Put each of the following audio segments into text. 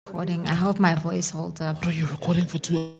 Recording. I hope my voice holds up. Oh, you're recording for 2 hours. How long have you been recording for?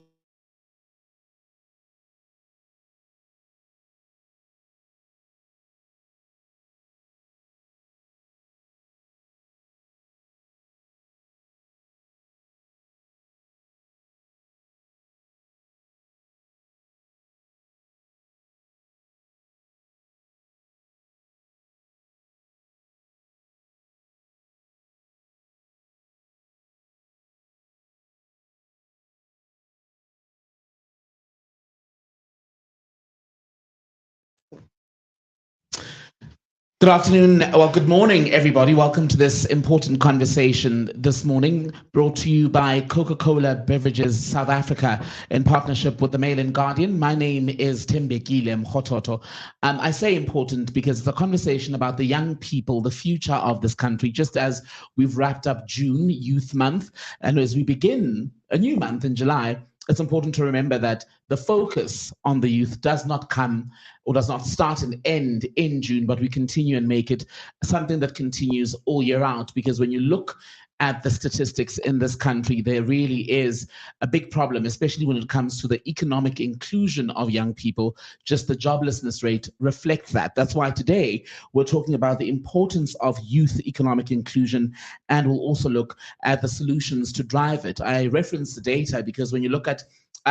Good afternoon. Well, good morning, everybody. Welcome to this important conversation this morning, brought to you by Coca-Cola Beverages South Africa in partnership with the Mail and Guardian. My name is Tembekile Mkhototo. I say important because it's a conversation about the young people, the future of this country, just as we've wrapped up June, Youth Month, and as we begin a new month in July, it's important to remember that the focus on the youth does not come or does not start and end in June, but we continue and make it something that continues all year out. Because when you look at the statistics in this country, there really is a big problem, especially when it comes to the economic inclusion of young people. Just the joblessness rate reflects that. That's why today we're talking about the importance of youth economic inclusion, and we'll also look at the solutions to drive it. I reference the data because when you look at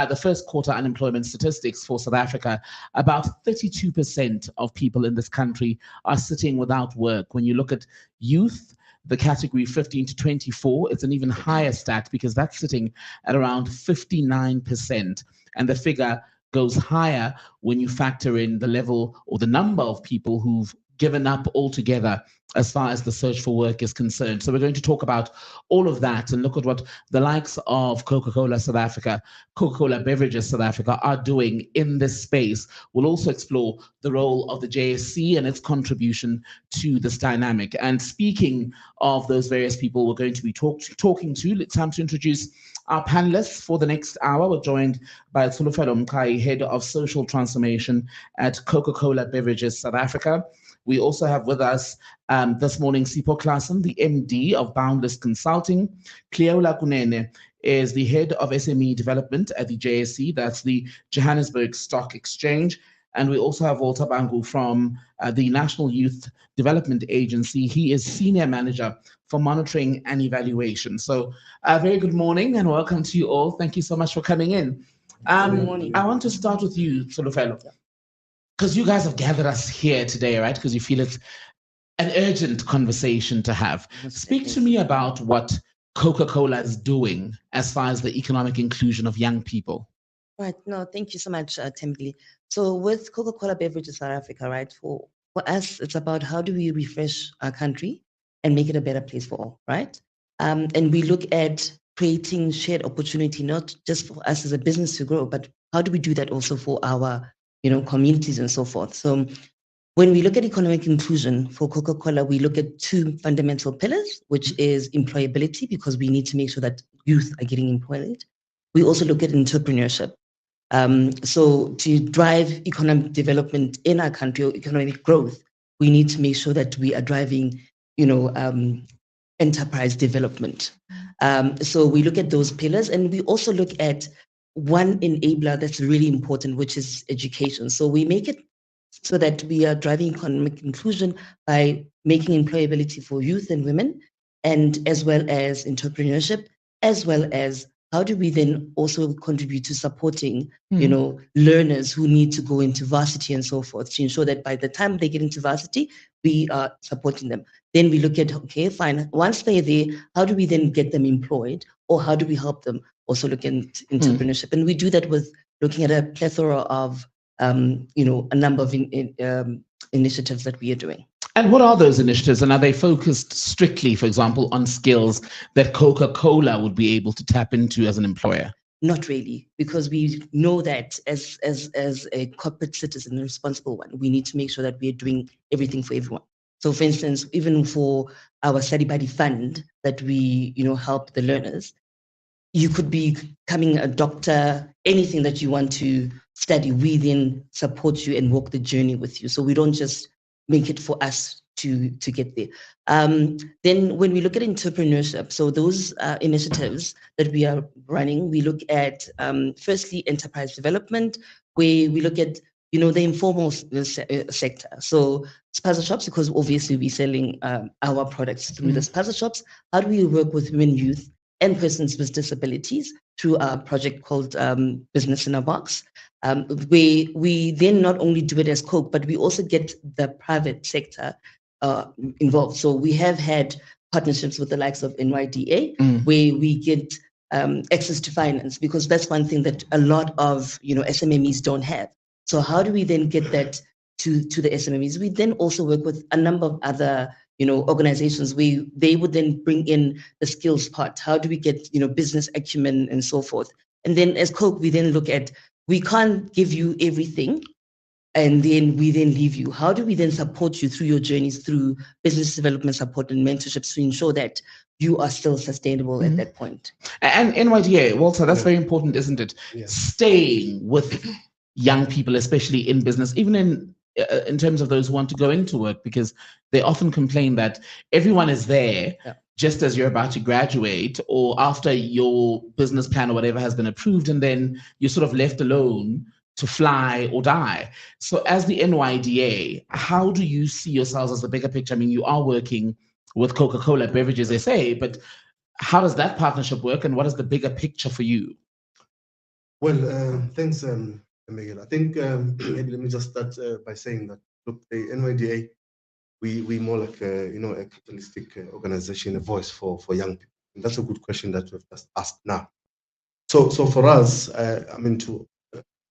the first quarter unemployment statistics for South Africa, about 32% of people in this country are sitting without work. When you look at youth, the category 15 to 24, it's an even higher stat because that's sitting at around 59%. And the figure goes higher when you factor in the level or the number of people who've given up altogether as far as the search for work is concerned. So we're going to talk about all of that and look at what the likes of Coca-Cola South Africa, Coca-Cola Beverages South Africa are doing in this space. We'll also explore the role of the JSC and its contribution to this dynamic. And speaking of those various people we're going to be talking to, it's time to introduce our panelists for the next hour. We're joined by Tsulufelo Mkai, Head of Social Transformation at Coca-Cola Beverages South Africa. We also have with us this morning Sipho Klassen, the MD of Boundless Consulting. Cleola Kunene is the Head of SME Development at the JSE, that's the Johannesburg Stock Exchange. And we also have Walter Bangu from the National Youth Development Agency. He is Senior Manager for Monitoring and Evaluation. So very good morning and welcome to you all. Thank you so much for coming in. Good morning. I want to start with you, Tsulufelo, because you guys have gathered us here today, right? Because you feel it's an urgent conversation to have. Speak to me about what Coca-Cola is doing as far as the economic inclusion of young people. Right. No, thank you so much, Tembili. So with Coca-Cola Beverages South Africa, right, for us, it's about how do we refresh our country and make it a better place for all, right? And we look at creating shared opportunity, not just for us as a business to grow, but how do we do that also for our, communities and so forth. So when we look at economic inclusion for Coca-Cola, we look at two fundamental pillars, which is employability, because we need to make sure that youth are getting employed. We also look at entrepreneurship. So to drive economic development in our country or economic growth, we need to make sure that we are driving, enterprise development. So we look at those pillars, and we also look at one enabler that's really important, which is education. So we make it so that we are driving economic inclusion by making employability for youth and women, and as well as entrepreneurship, as well as how do we then also contribute to supporting, learners who need to go into varsity and so forth, to ensure that by the time they get into varsity, we are supporting them. Then we look at, okay, fine, once they're there, how do we then get them employed, or how do we help them also look at entrepreneurship? And we do that with looking at a plethora of, a number of initiatives that we are doing. And what are those initiatives? And are they focused strictly, for example, on skills that Coca-Cola would be able to tap into as an employer? Not really, because we know that as a corporate citizen, a responsible one, we need to make sure that we are doing everything for everyone. So, for instance, even for our study buddy fund that we, help the learners, you could be becoming a doctor, anything that you want to study, we then support you and walk the journey with you. So we don't just make it for us to get there. Then when we look at entrepreneurship, so those initiatives that we are running, we look at firstly enterprise development, where we look at the informal sector. So spaza shops, because obviously we're selling our products through the spaza shops. How do we work with women, youth, and persons with disabilities through our project called Business in a Box, where we then not only do it as Coke, but we also get the private sector involved. So we have had partnerships with the likes of NYDA, where we get access to finance, because that's one thing that a lot of SMMEs don't have. So how do we then get that to the SMMEs? We then also work with a number of other organizations where they would then bring in the skills part. How do we get business acumen and so forth? And then as Coke, we then look at, we can't give you everything and then we then leave you. How do we then support you through your journeys, through business development support and mentorships, to ensure that you are still sustainable at that point? And NYDA, Walter, that's very important, isn't it? Yes. Staying with young people, especially in business, even in terms of those who want to go into work, because they often complain that everyone is there just as you're about to graduate or after your business plan or whatever has been approved, and then you're sort of left alone to fly or die. So as the NYDA, how do you see yourselves as the bigger picture? I mean, you are working with Coca-Cola Beverages SA, but how does that partnership work, and what is the bigger picture for you? Well, thanks, Miguel. I think maybe let me just start by saying that, look, the NYDA, we more like a capitalistic organization, a voice for young people. And that's a good question that we've just asked now. So for us, I mean, to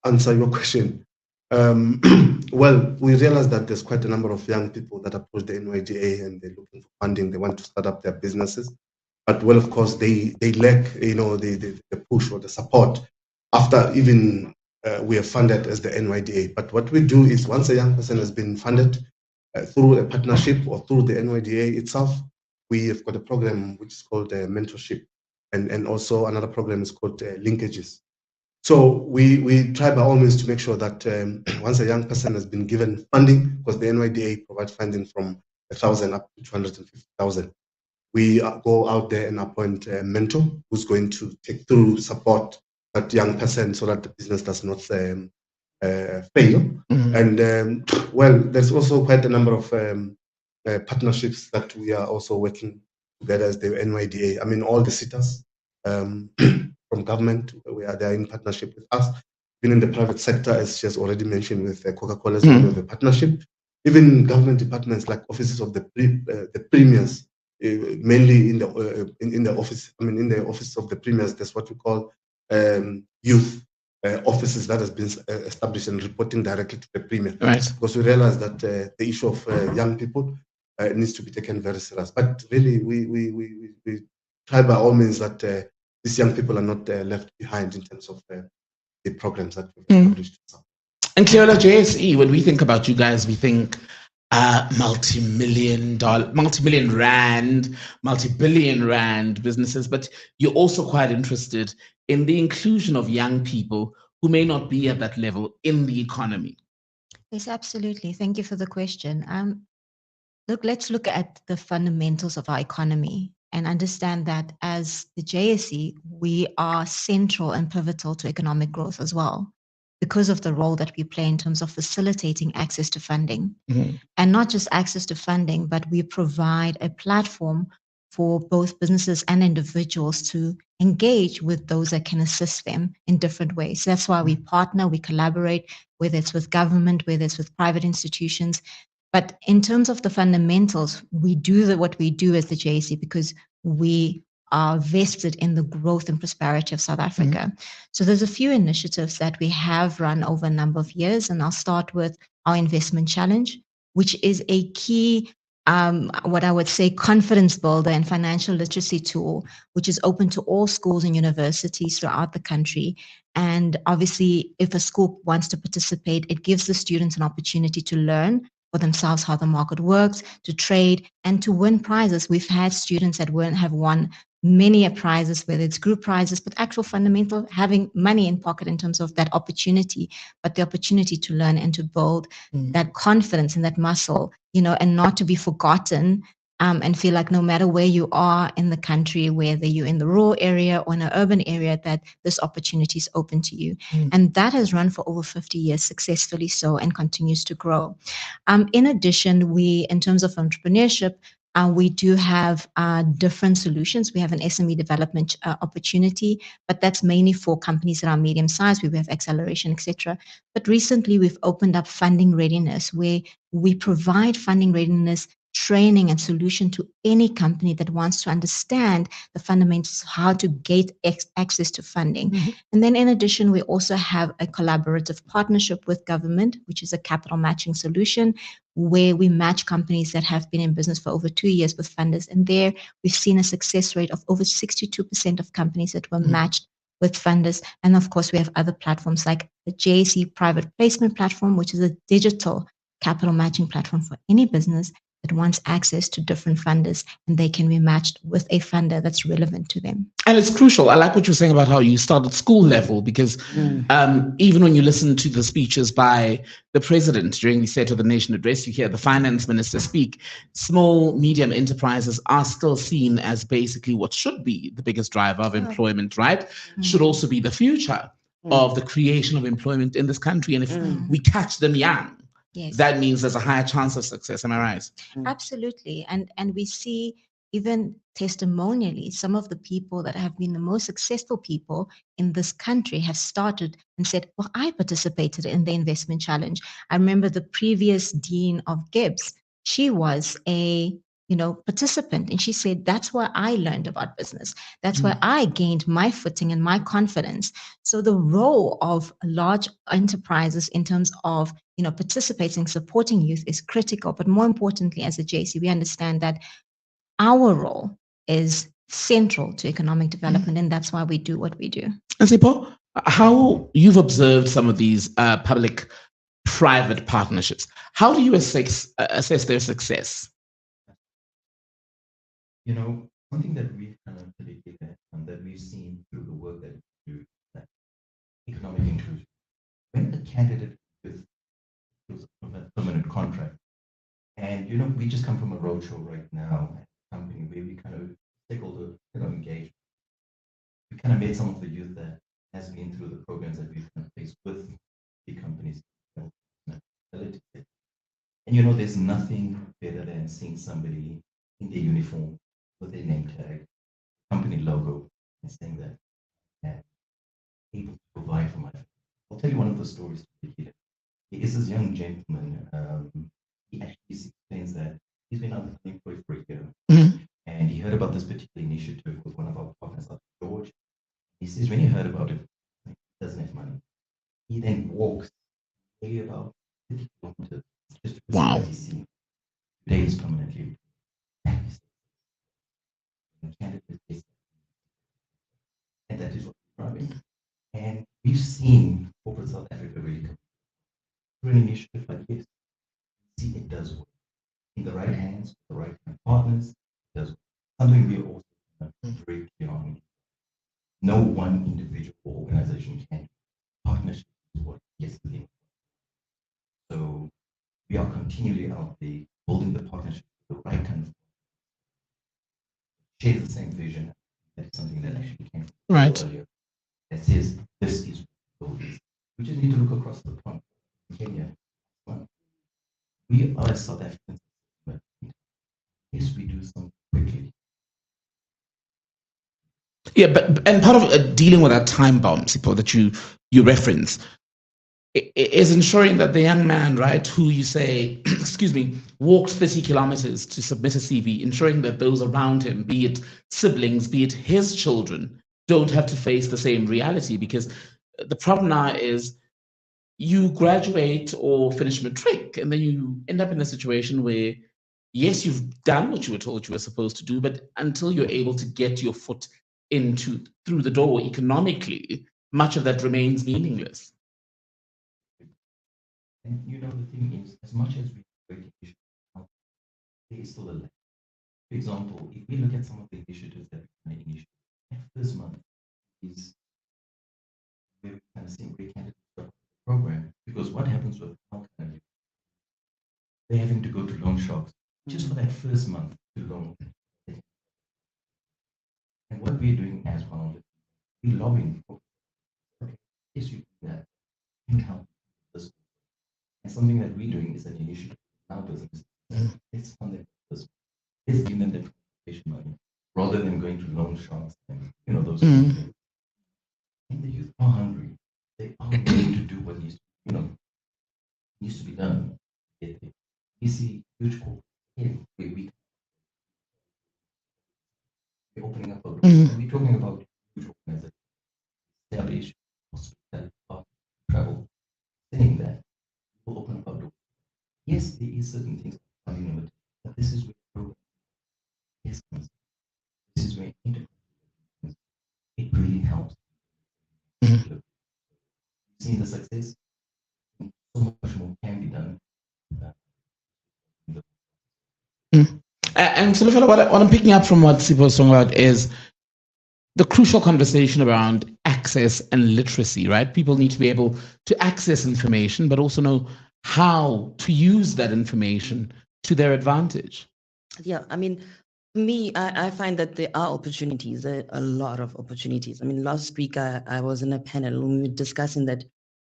answer your question, well, we realize that there's quite a number of young people that approach the NYDA and they're looking for funding. They want to start up their businesses, but well, of course, they lack the push or the support after even we are funded as the NYDA. But what we do is, once a young person has been funded through a partnership or through the NYDA itself, we have got a program which is called mentorship, and also another program is called linkages. So we try by all means to make sure that once a young person has been given funding, because the NYDA provides funding from 1,000 up to 250,000, we go out there and appoint a mentor who's going to take through support that young person so that the business does not fail. And well, there's also quite a number of partnerships that we are also working together as the NYDA. I mean, all the sitters from government, they are in partnership with us. Even in the private sector, as she has already mentioned, with Coca-Cola, we have a partnership. Even government departments like offices of the premiers, mainly in the office. I mean, in the office of the premiers, that's what we call youth offices that has been established and reporting directly to the premier. Right. Because we realize that the issue of young people needs to be taken very serious. But really, we try by all means that these young people are not left behind in terms of the programs that we've established. And Cleola, JSE, when we think about you guys, we think multi-billion rand businesses, but you're also quite interested in the inclusion of young people who may not be at that level in the economy. Yes, absolutely. Thank you for the question. Let's look at the fundamentals of our economy and understand that as the JSE, we are central and pivotal to economic growth as well, because of the role that we play in terms of facilitating access to funding. And not just access to funding, but we provide a platform for both businesses and individuals to engage with those that can assist them in different ways. That's why we partner, we collaborate, whether it's with government, whether it's with private institutions. But in terms of the fundamentals, we do what we do as the JSE because we are vested in the growth and prosperity of South Africa. So there's a few initiatives that we have run over a number of years, and I'll start with our investment challenge, which is a key, what I would say, confidence builder and financial literacy tool, which is open to all schools and universities throughout the country. And obviously, if a school wants to participate, it gives the students an opportunity to learn for themselves how the market works, to trade, and to win prizes. We've had students that have won many prizes, whether it's group prizes, but actual fundamental having money in pocket in terms of that opportunity, but the opportunity to learn and to build that confidence and that muscle, and not to be forgotten, and feel like no matter where you are in the country, whether you're in the rural area or in an urban area, that this opportunity is open to you. And that has run for over 50 years successfully so, and continues to grow. In addition, in terms of entrepreneurship, we do have different solutions. We have an SME development opportunity, but that's mainly for companies that are medium sized. We have acceleration, etc. But recently, we've opened up funding readiness, where we provide funding readiness training and solution to any company that wants to understand the fundamentals of how to get access to funding. And then in addition, we also have a collaborative partnership with government, which is a capital matching solution, where we match companies that have been in business for over 2 years with funders. And there we've seen a success rate of over 62% of companies that were matched with funders. And of course, we have other platforms like the JSE Private Placement Platform, which is a digital capital matching platform for any business that wants access to different funders, and they can be matched with a funder that's relevant to them. And it's crucial. I like what you're saying about how you start at school level, because even when you listen to the speeches by the president during the State of the Nation address, you hear the finance minister speak. Small, medium enterprises are still seen as basically what should be the biggest driver of employment, right? Should also be the future of the creation of employment in this country. And if we catch them young, that means there's a higher chance of success. Am I right? Absolutely. And we see even testimonially, some of the people that have been the most successful people in this country have started and said, well, I participated in the investment challenge. I remember the previous dean of Gibbs, she was a participant, and she said, that's where I learned about business. That's where I gained my footing and my confidence. So the role of large enterprises in terms of participating, supporting youth is critical. But more importantly, as a JC, we understand that our role is central to economic development, and that's why we do what we do. And Sipho, how you've observed some of these public-private partnerships, how do you assess their success? One thing that we've kind of predicted and that we've seen through the work that we do, that economic inclusion. When the candidate with a permanent contract, and we just come from a roadshow right now at a company where we kind of stakeholder engagement. We kind of met some of the youth that has been through the programs that we've kind of faced with the companies. And there's nothing better than seeing somebody in their uniform with their name tag, company logo, and saying that I'm able to provide for my family. I'll tell you one of the stories. He is this young gentleman. He actually explains that he's been unemployed for a year, and he heard about this particular initiative with one of our partners, George. He says when he heard about it, he doesn't have money. He then walks maybe about 50 kilometers just to see what he's seen. Today is permanently. And that is what we're driving. And we've seen corporate South Africa really come through an initiative like this. See, it does work. In the right hands, the right kind of partners, it does work. Something we are also very clear on. No one individual or organization can. Partnership is what gets the thing. So we are continually out there building the partnership with the right kind of share the same vision. That's something that actually came earlier. That says this is what is. We just need to look across the pond. Kenya. We are South Africans. Yes, we do something quickly. Yeah, and part of dealing with that time bomb, Sipho, that you reference, is ensuring that the young man, right, who you say, excuse me, walked 30 kilometers to submit a CV, ensuring that those around him, be it siblings, be it his children, don't have to face the same reality. Because the problem now is you graduate or finish matric, and then you end up in a situation where, yes, you've done what you were told you were supposed to do, but until you're able to get your foot through the door economically, much of that remains meaningless. And the thing is, as much as we create issues, there is still a lack. For example, if we look at some of the initiatives that we they're having to go to loan sharks just for that first month to loan. And what we're doing as well, we're lobbying for, okay, yes, you do that, you help this. And something that we're doing is an initiative in our business. Let's fund them first. Let's give them the transportation money rather than going to loan sharks and those things. And the youth are hungry. They are willing to do what needs to be done. We see huge corporates here where we're opening up a road. We're talking about huge organizations, established hospitality, travel, saying that we'll open up a door. Yes, there is certain things funding limited, but this is where progress is comes. This is where enterprise it really helps. You've seen the success. So much more can be done. And so, what I'm picking up from what Sipho was talking about is the crucial conversation around access and literacy, right? People need to be able to access information, but also know how to use that information to their advantage. Yeah, I mean, for me, I find that there are opportunities, a lot of opportunities. I mean, last week I was in a panel and we were discussing that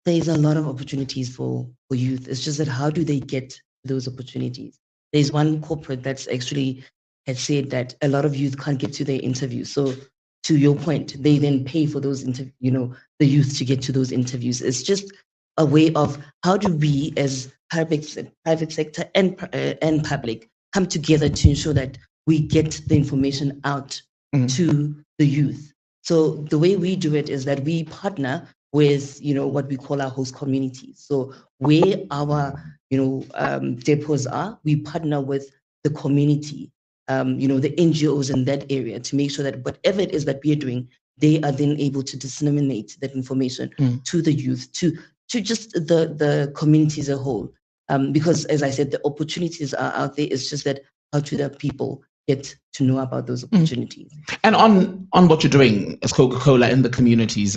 there's a lot of opportunities for youth. It's just that how do they get those opportunities? There's one corporate that's actually had said that a lot of youth can't get to their interviews. So to your point, they then pay for those the youth to get to those interviews. It's just a way of how do we as private sector and public come together to ensure that we get the information out to the youth. So the way we do it is that we partner with what we call our host communities. So where our depots are, we partner with the community, the NGOs in that area to make sure that whatever it is that we are doing, they are then able to disseminate that information to the youth, to just the community as a whole. Because as I said, the opportunities are out there. It's just that how do the people get to know about those opportunities? And on what you're doing as Coca-Cola in the communities,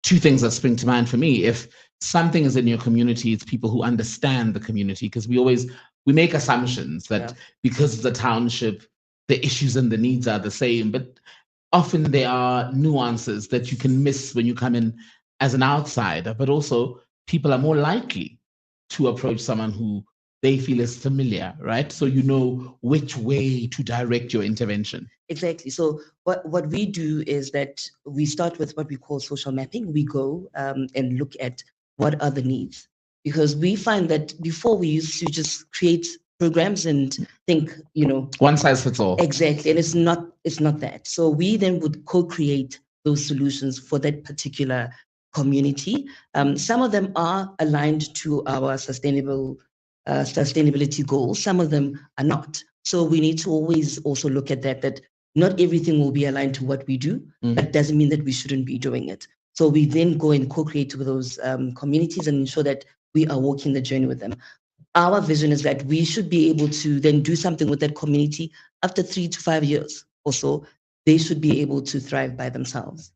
two things that spring to mind for me. If something is in your community, it's people who understand the community, because we make assumptions that because of the township, the issues and the needs are the same, but often there are nuances that you can miss when you come in as an outsider, but also people are more likely to approach someone who they feel is familiar, right? So you know which way to direct your intervention. Exactly. So what we do is that we start with what we call social mapping. We go and look at what are the needs, because we find that before we used to just create programs and think, one size fits all. Exactly. And it's not that. So we then would co-create those solutions for that particular community. Some of them are aligned to our sustainability goals. Some of them are not. So we need to always also look at that not everything will be aligned to what we do. That doesn't mean that we shouldn't be doing it. So we then go and co-create with those communities and ensure that we are walking the journey with them. Our vision is that we should be able to then do something with that community after 3 to 5 years or so. They should be able to thrive by themselves.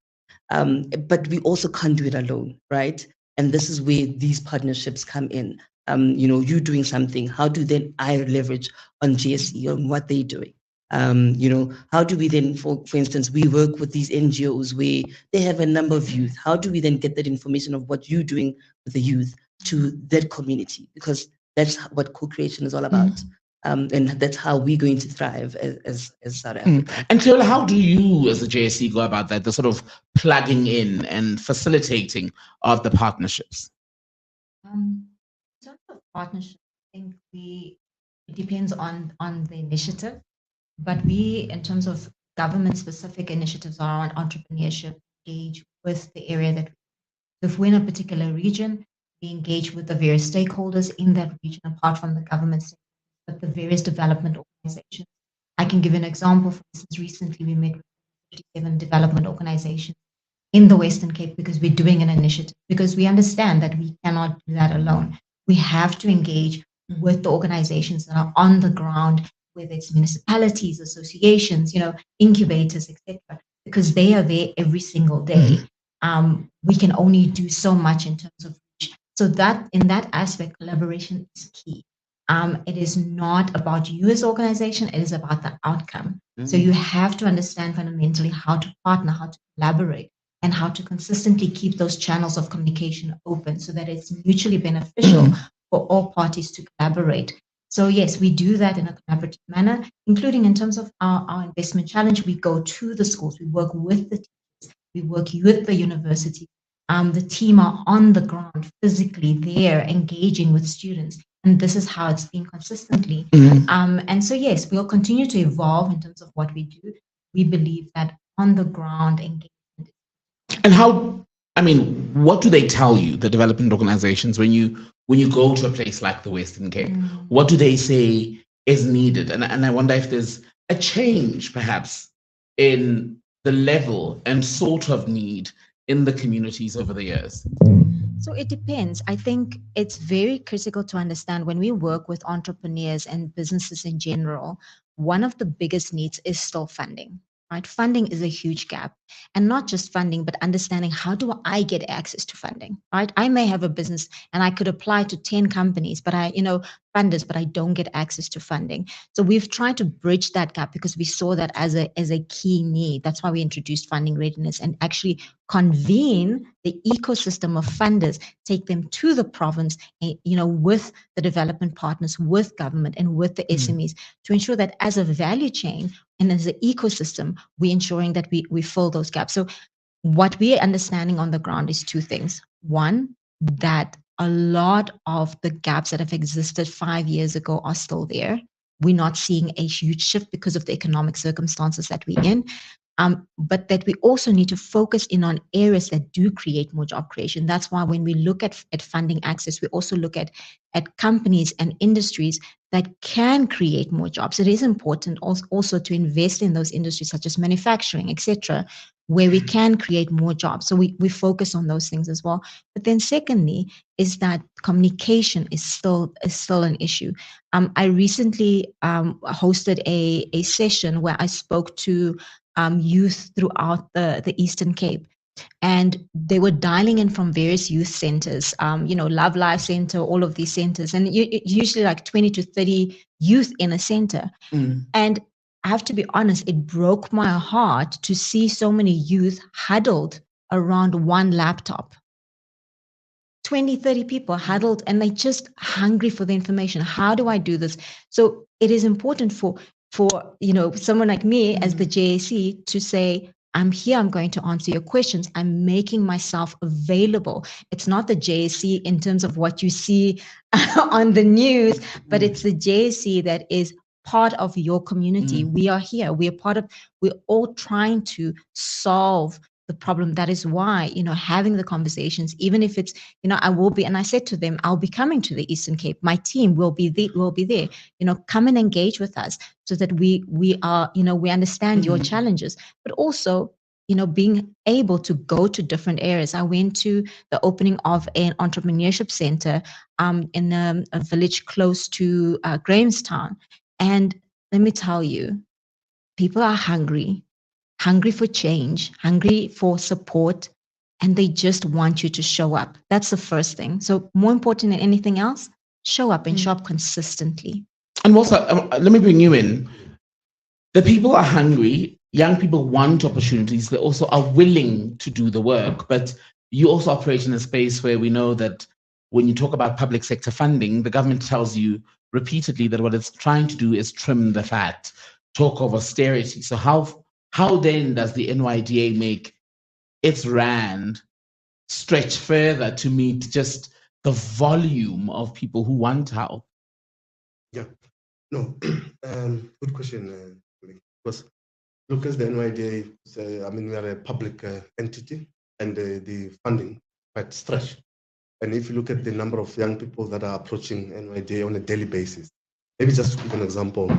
But we also can't do it alone, right? And this is where these partnerships come in. You doing something, how do then I leverage on GSE, on what they're doing? How do we then, for instance, we work with these NGOs where they have a number of youth. How do we then get that information of what you're doing with the youth to that community? Because that's what co-creation is all about. And that's how we're going to thrive as South Africa. And Cleola, how do you as the JSE go about that, the sort of plugging in and facilitating of the partnerships? In terms of partnership, I think it depends on the initiative, but we, in terms of government-specific initiatives around entrepreneurship, engage with the area that if we're in a particular region, we engage with the various stakeholders in that region, apart from the government sector, but the various development organizations. I can give an example. For instance, recently we met with 57 development organizations in the Western Cape because we're doing an initiative, because we understand that we cannot do that alone. We have to engage with the organizations that are on the ground, whether it's municipalities, associations, incubators, etc., because they are there every single day. We can only do so much in terms of reach. So that in that aspect, collaboration is key. It is not about you as organization, it is about the outcome. So you have to understand fundamentally how to partner, how to collaborate, and how to consistently keep those channels of communication open so that it's mutually beneficial for all parties to collaborate. So yes, we do that in a collaborative manner, including in terms of our investment challenge. We go to the schools, we work with the teachers, we work with the university. The team are on the ground, physically there, engaging with students. And this is how it's been consistently. And so, yes, we'll continue to evolve in terms of what we do. We believe that on the ground engagement. And how, I mean, what do they tell you, the development organizations, when you go to a place like the Western Cape? What do they say is needed? And I wonder if there's a change, perhaps, in the level and sort of need in the communities over the years. So it depends. I think it's very critical to understand when we work with entrepreneurs and businesses in general, one of the biggest needs is still funding. Right? Funding is a huge gap, and not just funding, but understanding how do I get access to funding, right? I may have a business and I could apply to 10 companies, but funders, but I don't get access to funding. So we've tried to bridge that gap because we saw that as a key need. That's why we introduced funding readiness and actually convene the ecosystem of funders, take them to the province, with the development partners, with government, and with the SMEs to ensure that as a value chain and as an ecosystem, we're ensuring that we fill those gaps. So what we're understanding on the ground is two things. One, that a lot of the gaps that have existed 5 years ago are still there. We're not seeing a huge shift because of the economic circumstances that we're in. But that we also need to focus in on areas that do create more job creation. That's why when we look at funding access, we also look at companies and industries that can create more jobs. It is important also to invest in those industries such as manufacturing, etc., where we can create more jobs. So we focus on those things as well. But then secondly is that communication is still an issue. I recently hosted a session where I spoke to youth throughout the Eastern Cape. And they were dialing in from various youth centers, Love Life Center, all of these centers, and usually like 20 to 30 youth in a center. And I have to be honest, it broke my heart to see so many youth huddled around one laptop. 20, 30 people huddled, and they just hungry for the information. How do I do this? So it is important for someone like me as the JSC to say, I'm here, I'm going to answer your questions. I'm making myself available. It's not the JSC in terms of what you see on the news, but it's the JSC that is part of your community. We are here. We're all trying to solve the problem. That is why, having the conversations, even if it's, I will be, and I said to them, I'll be coming to the Eastern Cape. My team will be there, come and engage with us so that we are, we understand your challenges, but also, being able to go to different areas. I went to the opening of an entrepreneurship center in a village close to Grahamstown. And let me tell you, people are hungry for change, hungry for support, and they just want you to show up. That's the first thing. So more important than anything else, show up and show up consistently. And also, let me bring you in. The people are hungry. Young people want opportunities. They also are willing to do the work. But you also operate in a space where we know that when you talk about public sector funding, the government tells you repeatedly that what it's trying to do is trim the fat, talk of austerity. So how then does the NYDA make its RAND stretch further to meet just the volume of people who want help? Yeah, no, good question. Because look, as the NYDA, we are a public entity, and the funding quite stretched. And if you look at the number of young people that are approaching NYDA on a daily basis, maybe just to give an example,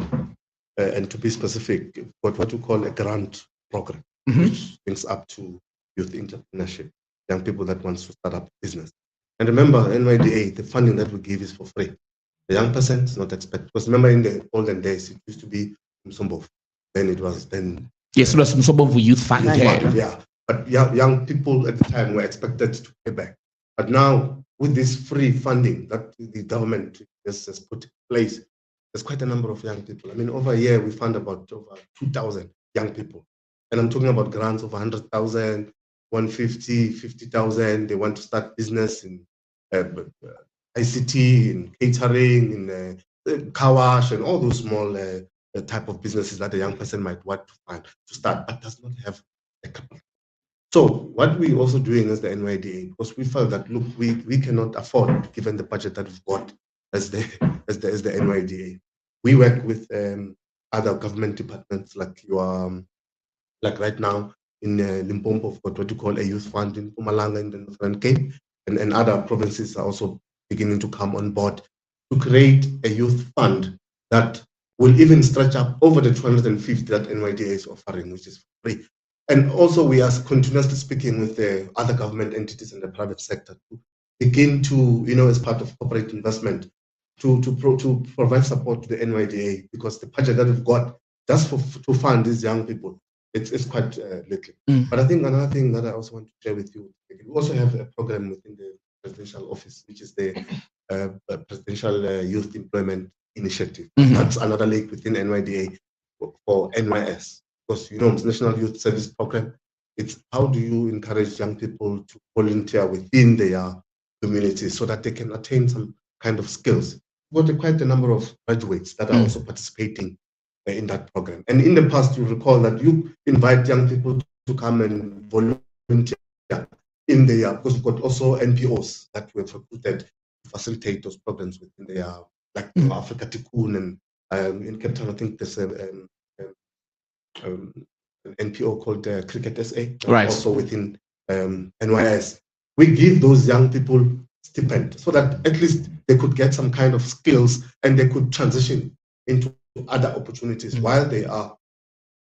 and to be specific, what we call a grant program, which brings up to youth entrepreneurship, young people that want to start up business. And remember, NYDA, the funding that we give is for free. The young person is not expected. Because remember, in the olden days, it used to be Msombov. Then it was Yes, it was Msombov Youth Fund. Yeah, but young people at the time were expected to pay back. But now, with this free funding that the government has put in place, there's quite a number of young people. I mean, over a year, we fund about over 2,000 young people. And I'm talking about grants of 100,000, 150, 50,000. They want to start business in ICT, in catering, in car wash, and all those small type of businesses that a young person might want to find to start, but does not have a capital. So what we're also doing as the NYDA, because we felt that, look, we cannot afford, given the budget that we've got as the NYDA. We work with other government departments, like like right now in Limpopo, we've got what you call a youth fund in Mpumalanga in the Northern Cape, and other provinces are also beginning to come on board to create a youth fund that will even stretch up over the 250 that NYDA is offering, which is free. And also we are continuously speaking with the other government entities in the private sector to begin to, as part of corporate investment, to provide support to the NYDA, because the budget that we've got just to fund these young people, it's quite little. But I think another thing that I also want to share with you, we also have a program within the presidential office, which is the Presidential Youth Employment Initiative. That's another link within NYDA for NYS. Because, it's National Youth Service Program. It's how do you encourage young people to volunteer within their communities so that they can attain some kind of skills. We've got quite a number of graduates that are also participating in that program. And in the past, you recall that you invite young people to come and volunteer in their, because we've got also NPOs that we have recruited to facilitate those programs within their, like Africa Tikkun, and in Cape Town, I think there's an NPO called Cricket SA, right, also within NYS. We give those young people stipend so that at least they could get some kind of skills and they could transition into other opportunities while they are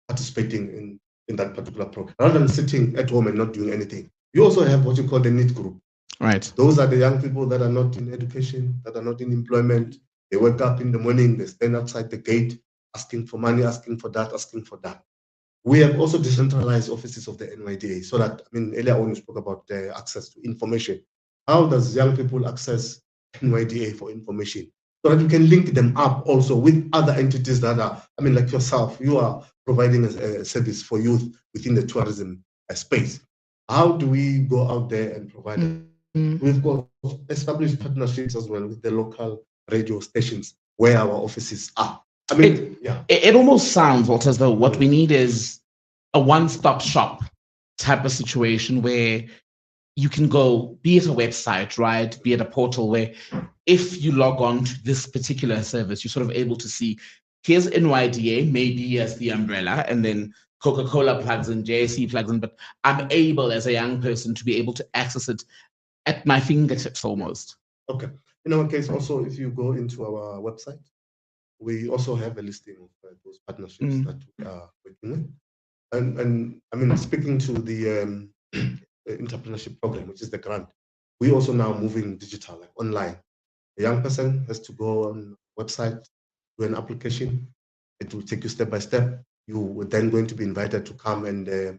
participating in that particular program, rather than sitting at home and not doing anything. You also have what you call the NEET group. Right. Those are the young people that are not in education, that are not in employment. They wake up in the morning, they stand outside the gate, asking for money, asking for that, asking for that. We have also decentralized offices of the NYDA so that, earlier on you spoke about the access to information. How does young people access NYDA for information? So that you can link them up also with other entities that are, like yourself, you are providing a service for youth within the tourism space. How do we go out there and provide it? We've got established partnerships as well with the local radio stations where our offices are. It almost sounds, Walter, as though what we need is a one-stop shop type of situation where you can go, be it a website, right, be it a portal where if you log on to this particular service, you're sort of able to see, here's NYDA, maybe as the umbrella, and then Coca-Cola plugs in, JSE plugs in, but I'm able as a young person to be able to access it at my fingertips almost. Okay. In our case, also, if you go into our website, we also have a listing of those partnerships that we are working with. And speaking to the entrepreneurship program, which is the grant, we also now moving digital, like online. A young person has to go on the website, do an application. It will take you step by step. You were then going to be invited to come and,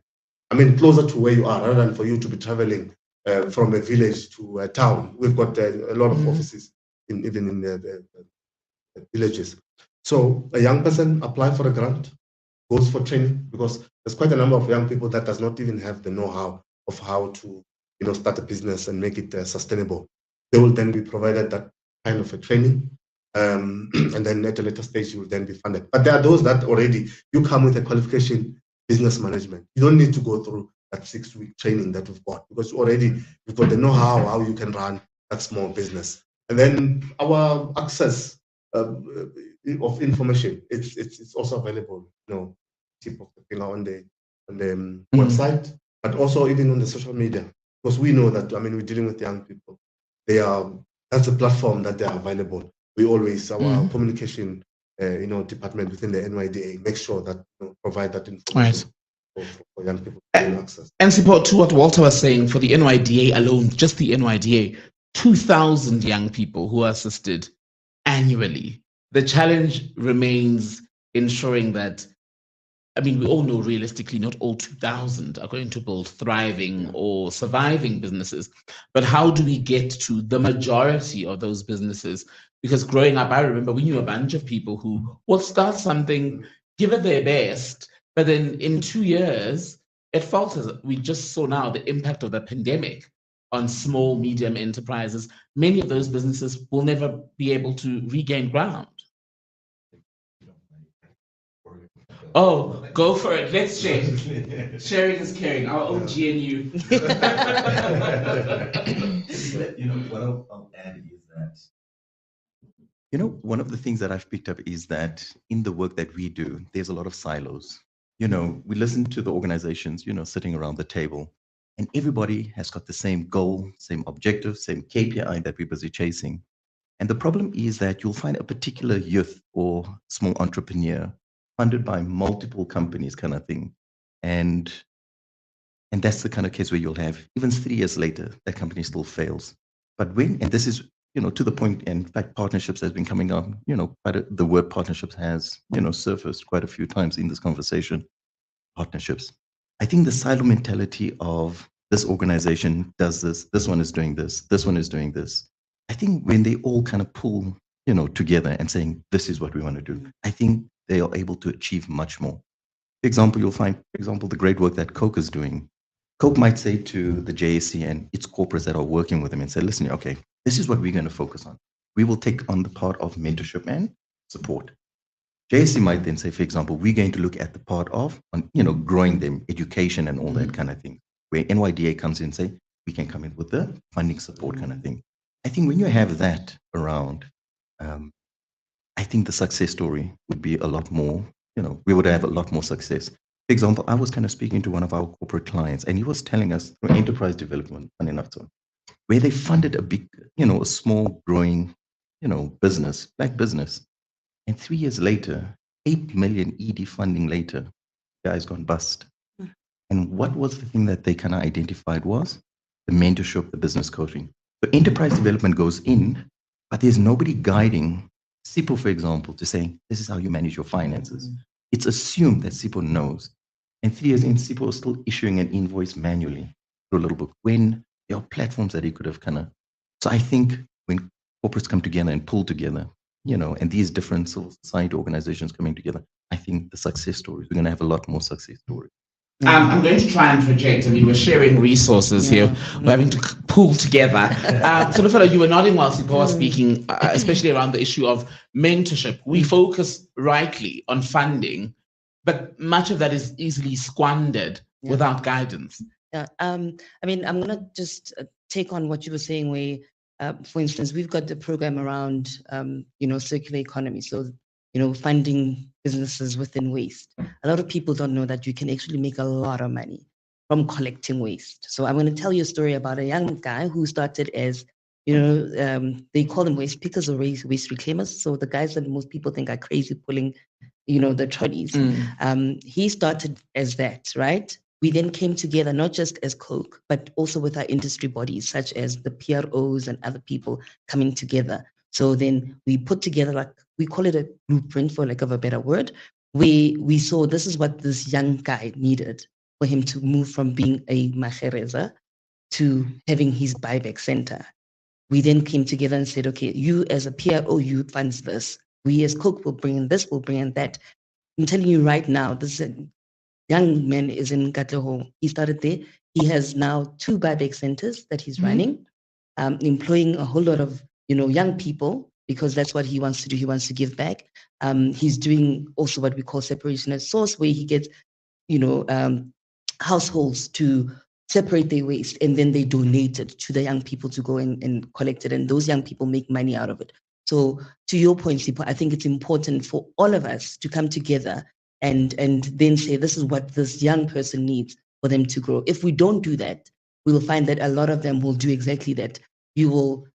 closer to where you are, rather than for you to be traveling from a village to a town. We've got a lot of offices even in the villages. So a young person apply for a grant, goes for training, because there's quite a number of young people that does not even have the know-how of how to start a business and make it sustainable. They will then be provided that kind of a training, and then at a later stage you will then be funded. But there are those that already, you come with a qualification, business management. You don't need to go through that 6-week training that we've got, because already you've got the know-how how you can run that small business. And then our access of information, it's also available, tip of the finger on the website, but also even on the social media, because we know that we're dealing with young people. That's a platform that they are available. We always, our communication department within the NYDA makes sure that provide that information for young people to gain access. And support to what Walter was saying, for the NYDA alone, just the NYDA, 2,000 young people who are assisted annually. The challenge remains ensuring that, I mean, we all know realistically not all 2,000 are going to build thriving or surviving businesses, but how do we get to the majority of those businesses? Because growing up, I remember we knew a bunch of people who will start something, give it their best, but then in 2 years, it falters. We just saw now the impact of the pandemic on small, medium enterprises. Many of those businesses will never be able to regain ground. Oh, go for it. Let's share. Sharing is caring. Our own GNU. What I'll add is that, one of the things that I've picked up is that in the work that we do, there's a lot of silos. We listen to the organizations, sitting around the table, and everybody has got the same goal, same objective, same KPI that we're busy chasing. And the problem is that you'll find a particular youth or small entrepreneur funded by multiple companies kind of thing. And that's the kind of case where you'll have, even 3 years later, that company still fails. But and this is, to the point, in fact, partnerships has been coming up, the word partnerships has, surfaced quite a few times in this conversation. Partnerships. I think the silo mentality of this organization does this one is doing this one is doing this. I think when they all kind of pull, together and saying, this is what we want to do, I think they are able to achieve much more. For example, you'll find, the great work that Coke is doing. Coke might say to the JSE and its corporates that are working with them and say, listen, okay, this is what we're going to focus on. We will take on the part of mentorship and support. JSE might then say, for example, we're going to look at the part of, growing them, education and all that kind of thing. Where NYDA comes in and say, we can come in with the funding support kind of thing. I think when you have that around, I think the success story would be a lot more, we would have a lot more success. For example, I was kind of speaking to one of our corporate clients, and he was telling us through enterprise development, funny enough, where they funded a big, a small growing, business, black business. And 3 years later, 8 million ED funding later, the guy's gone bust. And what was the thing that they kind of identified was the mentorship, the business coaching. So enterprise development goes in, but there's nobody guiding SIPO, for example, to say, this is how you manage your finances. It's assumed that SIPO knows. And 3 years in, SIPO is still issuing an invoice manually through a little book when there are platforms that he could have kind of. So I think when corporates come together and pull together, and these different civil society organizations coming together, I think the success stories, we're going to have a lot more success stories. I'm going to try and project. I mean, we're sharing resources here. We're having to pull together. So, Lufelo, you were nodding while Sipho was speaking, especially around the issue of mentorship. We focus rightly on funding, but much of that is easily squandered without guidance. Yeah. I mean, I'm going to just take on what you were saying, where, for instance, we've got the program around, circular economy. So, funding businesses within waste. A lot of people don't know that you can actually make a lot of money from collecting waste. So I'm going to tell you a story about a young guy who started as, they call them waste pickers or waste reclaimers. So the guys that most people think are crazy pulling, the trolleys. He started as that, right? We then came together, not just as Coke, but also with our industry bodies, such as the PROs and other people coming together. So then we put together, we call it a blueprint, for lack of a better word. We saw this is what this young guy needed for him to move from being a machereza to having his buyback center. We then came together and said, okay, you as a PRO, you funds this. We as Coke will bring in this, we'll bring in that. I'm telling you right now, this young man is in Katleho. He started there. He has now 2 buyback centers that he's running, employing a whole lot of young people, because that's what he wants to do. He wants to give back. He's doing also what we call separation at source, where he gets, households to separate their waste, and then they donate it to the young people to go and collect it. And those young people make money out of it. So to your point, Sipho, I think it's important for all of us to come together and then say, this is what this young person needs for them to grow. If we don't do that, we will find that a lot of them will do exactly that. You will,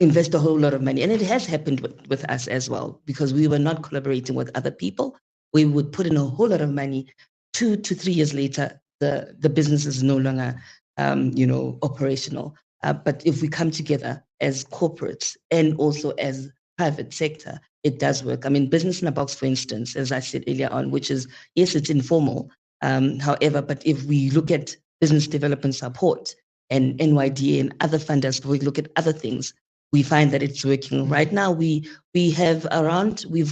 invest a whole lot of money. And it has happened with us as well, because we were not collaborating with other people. We would put in a whole lot of money. 2 to 3 years later, the business is no longer, operational. But if we come together as corporates and also as private sector, it does work. I mean, Business in a Box, for instance, as I said earlier on, which is, yes, it's informal. However, but if we look at business development support and NYDA and other funders, we look at other things, we find that it's working. Right now, we've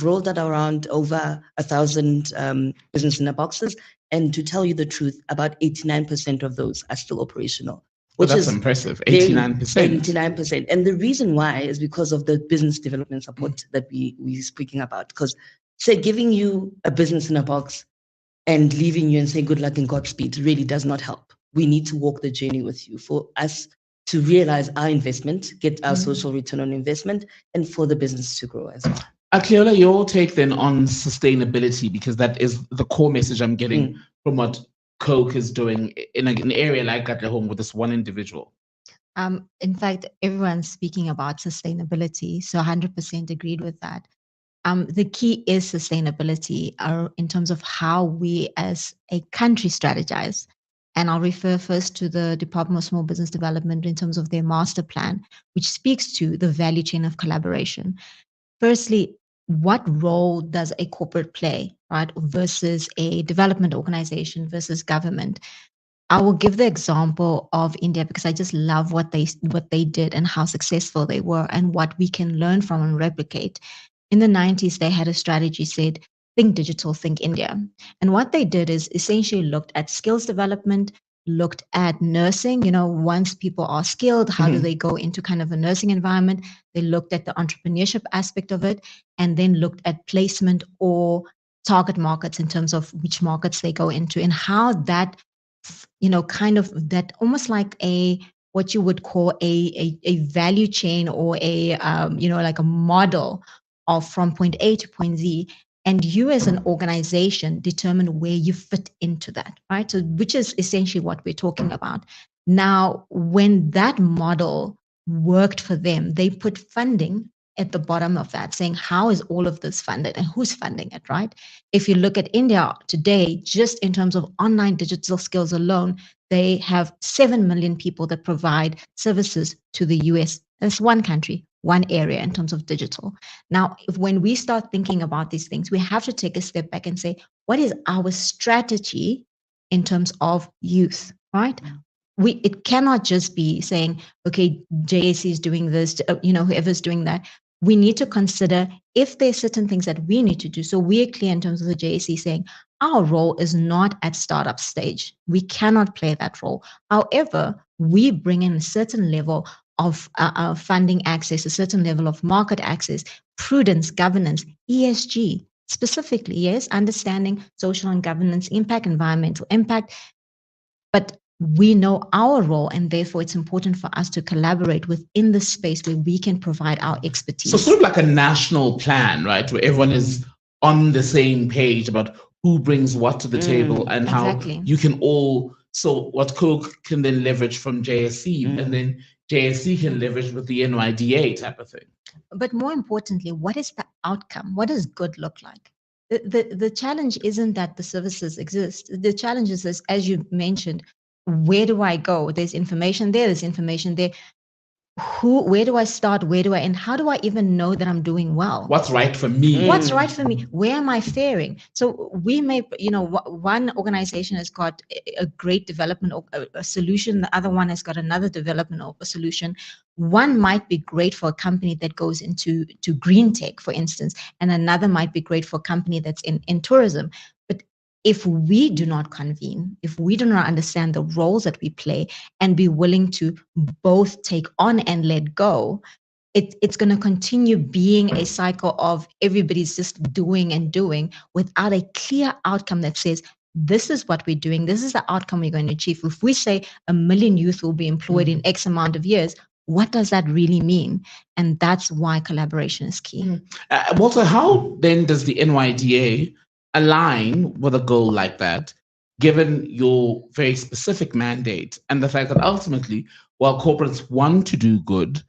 rolled out around over 1,000 Business in a Boxes. And to tell you the truth, about 89% of those are still operational. Which is impressive, 89%. 89%. And the reason why is because of the business development support that we're speaking about. Because, say, giving you a business in a box and leaving you and saying good luck and Godspeed really does not help. We need to walk the journey with you for us to realize our investment, get our social return on investment, and for the business to grow as well. Akleola, your take then on sustainability, because that is the core message I'm getting from what Coke is doing in an area like Katlehong with this one individual. In fact, everyone's speaking about sustainability, so 100% agreed with that. The key is sustainability in terms of how we as a country strategize. And I'll refer first to the Department of Small Business Development in terms of their master plan, which speaks to the value chain of collaboration. Firstly, what role does a corporate play, right, versus a development organization versus government? I will give the example of India because I just love what they did and how successful they were and what we can learn from and replicate. In the 90s, they had a strategy said, think digital, think India. And what they did is essentially looked at skills development, looked at nursing. Once people are skilled, how do they go into kind of a nursing environment? They looked at the entrepreneurship aspect of it and then looked at placement or target markets in terms of which markets they go into and how that, kind of that almost like what you would call a value chain or like a model of from point A to point Z. And you as an organization determine where you fit into that, right? So which is essentially what we're talking about. Now, when that model worked for them, they put funding at the bottom of that, saying, how is all of this funded and who's funding it, right? If you look at India today, just in terms of online digital skills alone, they have 7 million people that provide services to the US. That's one country, one area in terms of digital. Now, when we start thinking about these things, we have to take a step back and say, what is our strategy in terms of youth, right? It cannot just be saying, okay, JAC is doing this, whoever's doing that. We need to consider if there's certain things that we need to do. So we're clear in terms of the JAC saying our role is not at startup stage. We cannot play that role. However, we bring in a certain level of funding access, a certain level of market access, prudence, governance, ESG, specifically, yes, understanding social and governance impact, environmental impact. But we know our role, and therefore it's important for us to collaborate within the space where we can provide our expertise. So sort of like a national plan, right? Where everyone is on the same page about who brings what to the table and how you can all, so what Coke can then leverage from JSC and then JSC can leverage with the NYDA type of thing. But more importantly, what is the outcome? What does good look like? The challenge isn't that the services exist. The challenge is, as you mentioned, where do I go? There's information there, there's information there. Where do I start? Where do I end? How do I even know that I'm doing well? What's right for me? What's right for me? Where am I faring? So we may, one organization has got a great development a solution. The other one has got another development solution. One might be great for a company that goes into green tech, for instance, and another might be great for a company that's in tourism. But if we do not convene, if we do not understand the roles that we play and be willing to both take on and let go, it's going to continue being a cycle of everybody's just doing and doing without a clear outcome that says, this is what we're doing, this is the outcome we're going to achieve. If we say 1 million youth will be employed in X amount of years, what does that really mean? And that's why collaboration is key. Walter, how then does the NYDA align with a goal like that, given your very specific mandate and the fact that ultimately, while corporates want to do good,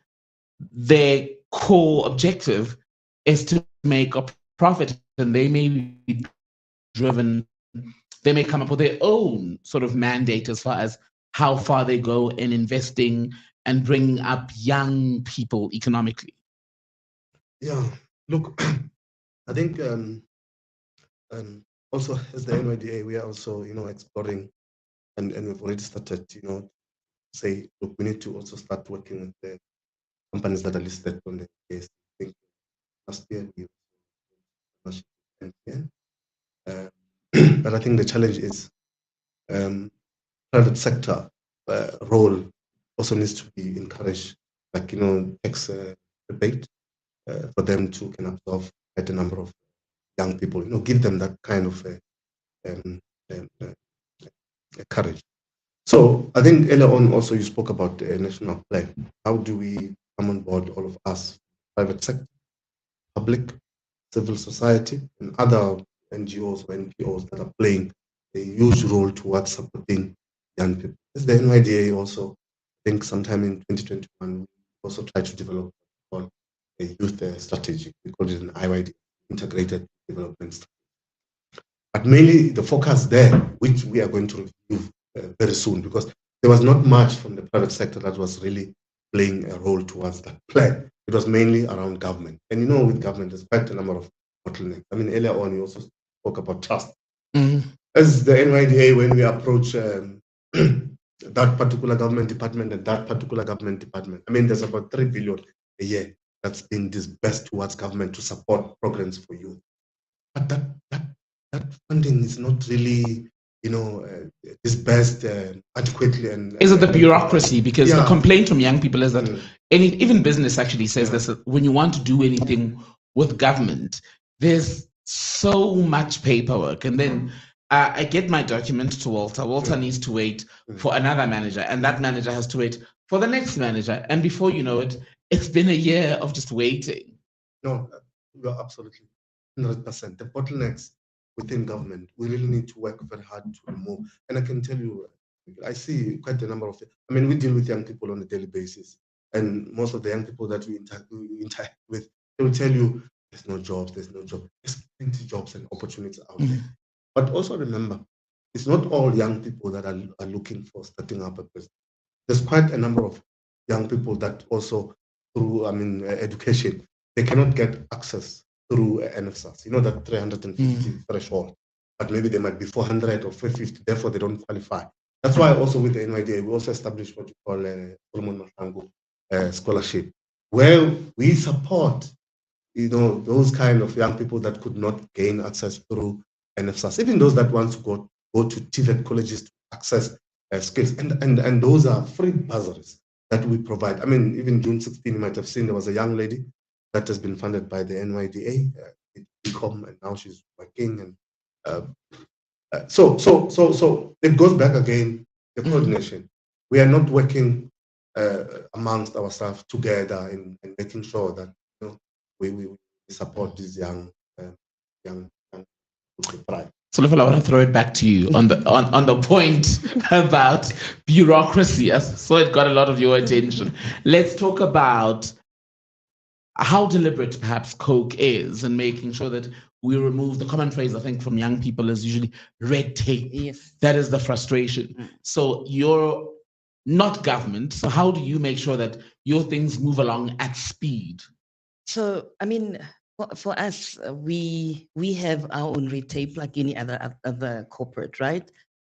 their core objective is to make a profit, and they may be driven, they may come up with their own sort of mandate as far as how far they go in investing and bringing up young people economically. Yeah, look, I think also as the NYDA, we are also, exploring, and we've already started, say, look, we need to also start working with the companies that are listed on the case. I think last year we uh, but I think the challenge is private sector role also needs to be encouraged, like, tax rebate for them to can absorb quite a number of young people, give them that kind of um, um, uh, courage. So I think earlier on also you spoke about a national plan. How do we come on board, all of us, private sector, public, civil society, and other NGOs or NPOs that are playing a huge role towards supporting young people? As the NYDA also, I think sometime in 2021, we also tried to develop what we call a youth strategy. We call it an IYD, Integrated Development Strategy. But mainly the focus there, which we are going to review very soon, because there was not much from the private sector that was really playing a role towards that plan. It was mainly around government. And with government, there's quite a number of bottlenecks. I mean, earlier on, you also spoke about trust. As the NYDA, when we approach that particular government department and that particular government department, I mean, there's about 3 billion a year that's being disbursed towards government to support programs for youth. But that funding is not really, disbursed adequately. And Is it the bureaucracy? Because the Yeah. complaint from young people is that even business actually says this, that when you want to do anything with government, there's so much paperwork. And then I get my document to Walter. Walter needs to wait for another manager, and that manager has to wait for the next manager. And before you know it, it's been a year of just waiting. No, you're absolutely 100%. The bottlenecks within government, we really need to work very hard to remove. And I can tell you, I see quite a number of, I mean, we deal with young people on a daily basis. And most of the young people that we interact with, they will tell you, there's no jobs, there's no job. There's plenty of jobs and opportunities out there. But also remember, it's not all young people that are looking for starting up a business. There's quite a number of young people that also, through, education, they cannot get access through NFSAS, that 350 threshold, but maybe they might be 400 or 450, therefore they don't qualify. That's why also with the NYDA, we also established what we call Solomon Masango scholarship, where we support, those kind of young people that could not gain access through NFSAS, even those that want to go to TVET colleges to access skills. And those are free bursaries that we provide. I mean, even June 16, you might have seen there was a young lady that has been funded by the NYDA, and now she's working. And so it goes back again, the coordination. We are not working amongst ourselves together in making sure that we support these young people to thrive. So, Lefel, I want to throw it back to you on the point about bureaucracy. I saw it got a lot of your attention. Let's talk about how deliberate perhaps Coke is in making sure that we remove the common phrase, I think, from young people is usually red tape. Yes. That is the frustration. So you're not government. So how do you make sure that your things move along at speed? So, I mean, for us, we have our own red tape like any other corporate, right?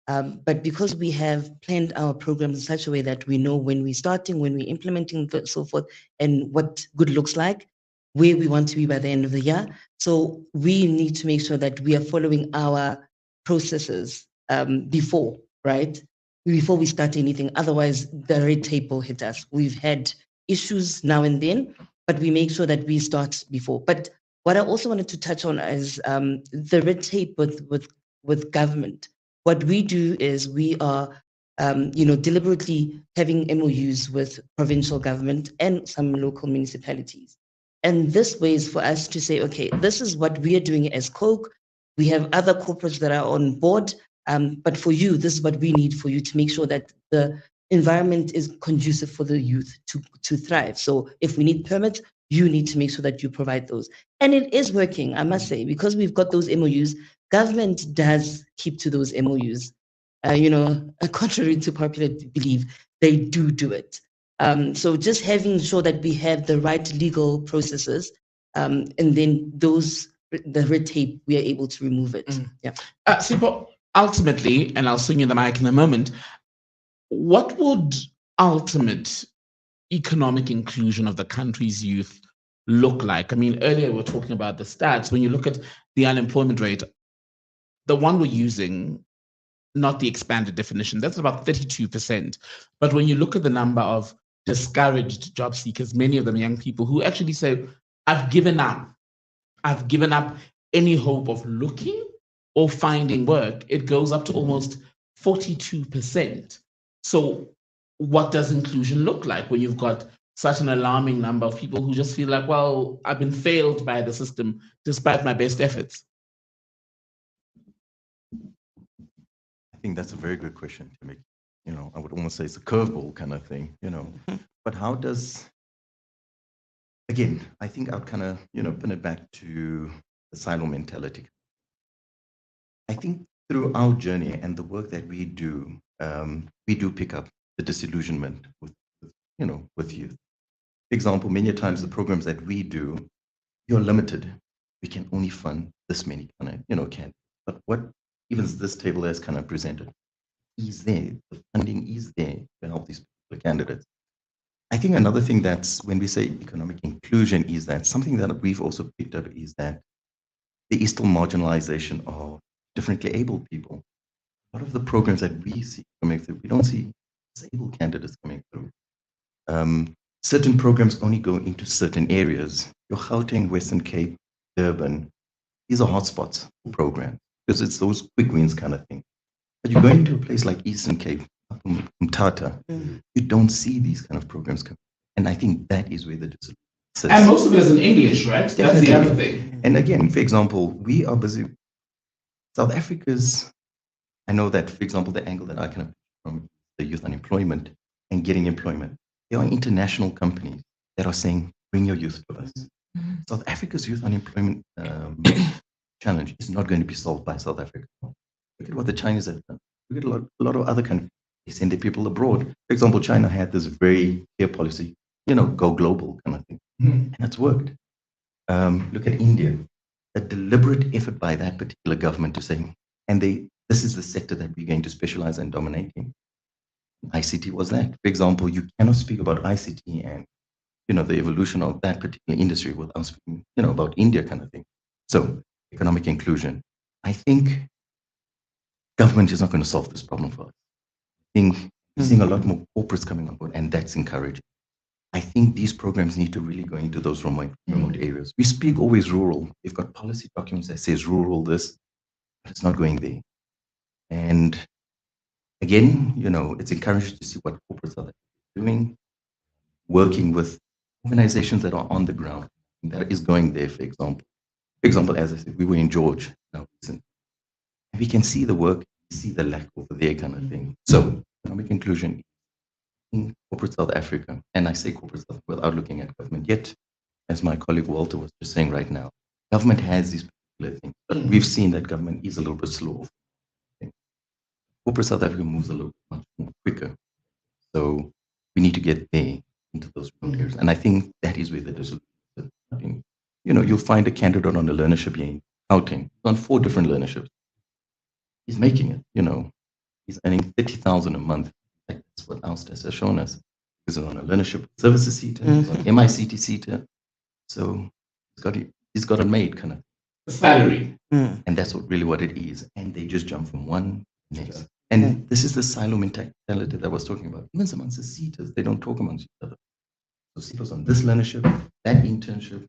But because we have planned our programs in such a way that we know when we're starting, when we're implementing, so forth, and what good looks like, where we want to be by the end of the year. So we need to make sure that we are following our processes before, right? Before we start anything. Otherwise, the red tape will hit us. We've had issues now and then, but we make sure that we start before. But what I also wanted to touch on is the red tape with government. What we do is we are, deliberately having MOUs with provincial government and some local municipalities. And this way is for us to say, okay, this is what we are doing as Coke. We have other corporates that are on board, but for you, this is what we need for you to make sure that the environment is conducive for the youth to thrive. So if we need permits, you need to make sure that you provide those. And it is working, I must say, because we've got those MOUs. Government does keep to those MOUs. Contrary to popular belief, they do it. So just having sure that we have the right legal processes And then the red tape, we are able to remove it. Yeah. Sipho, ultimately, and I'll swing you the mic in a moment, what would ultimate economic inclusion of the country's youth look like? I mean, earlier we were talking about the stats. When you look at the unemployment rate, the one we're using, not the expanded definition, that's about 32%. But when you look at the number of discouraged job seekers, many of them young people who actually say, I've given up any hope of looking or finding work, it goes up to almost 42%. So what does inclusion look like when you've got such an alarming number of people who just feel like, well, I've been failed by the system despite my best efforts? I think that's a very good question to make. I would almost say it's a curveball kind of thing, But how does, again, I think I'll kind of, pin it back to the silo mentality. I think through our journey and the work that we do pick up the disillusionment with youth. For example, many times the programs that we do, you're limited. We can only fund this many candidates. But what even this table has kind of presented is there. The funding is there to help these particular candidates. I think another thing that's when we say economic inclusion is that something that we've also picked up is that there is still marginalization of differently abled people. A lot of the programs that we see coming through, we don't see disabled candidates coming through. Certain programs only go into certain areas. Your Gauteng, Western Cape, Durban, these are hotspots programs because it's those quick wins kind of thing. But you go into a place like Eastern Cape, Mthatha, you don't see these kind of programs come. And I think that is where the discipline sits. And most of it is in English, right? That's the other thing. And again, for example, we are busy. South Africa's, I know that, for example, the angle that I can from the youth unemployment and getting employment, there are international companies that are saying, bring your youth to us. South Africa's youth unemployment challenge is not going to be solved by South Africa. Look at what the Chinese have done. Look at a lot of other countries. They send their people abroad. For example, China had this very clear policy, go global kind of thing. And that's worked. Look at India, a deliberate effort by that particular government to say, this is the sector that we're going to specialize and dominate in. ICT was that. For example, you cannot speak about ICT and the evolution of that particular industry without speaking, about India kind of thing. So economic inclusion. I think government is not going to solve this problem for us. I think we're seeing a lot more corporates coming on board, and that's encouraging. I think these programs need to really go into those remote areas. We speak always rural. We've got policy documents that says rural this, but it's not going there. And again, it's encouraging to see what corporates are doing, working with organizations that are on the ground, that is going there, for example. For example, as I said, we were in George now, and we can see the work, see the lack over there kind of thing. So economic inclusion in corporate South Africa, and I say corporate South Africa without looking at government yet, as my colleague Walter was just saying right now, government has these particular things, but we've seen that government is a little bit slow. Corporate South Africa moves a little much more quicker. So we need to get there into those areas. And I think that is where the discipline. You'll find a candidate on a learnership here in Gauteng, on 4 different learnerships. He's making it, he's earning 30,000 a month. That's what our stats has shown us. He's on a learnership services seater, he's on MICT seater. So he's got a made kind of salary. And that's really what it is. And they just jump from one next. And this is the silo mentality that I was talking about. Even amongst the seaters, they don't talk amongst each other. So seaters on this learnership, that internship.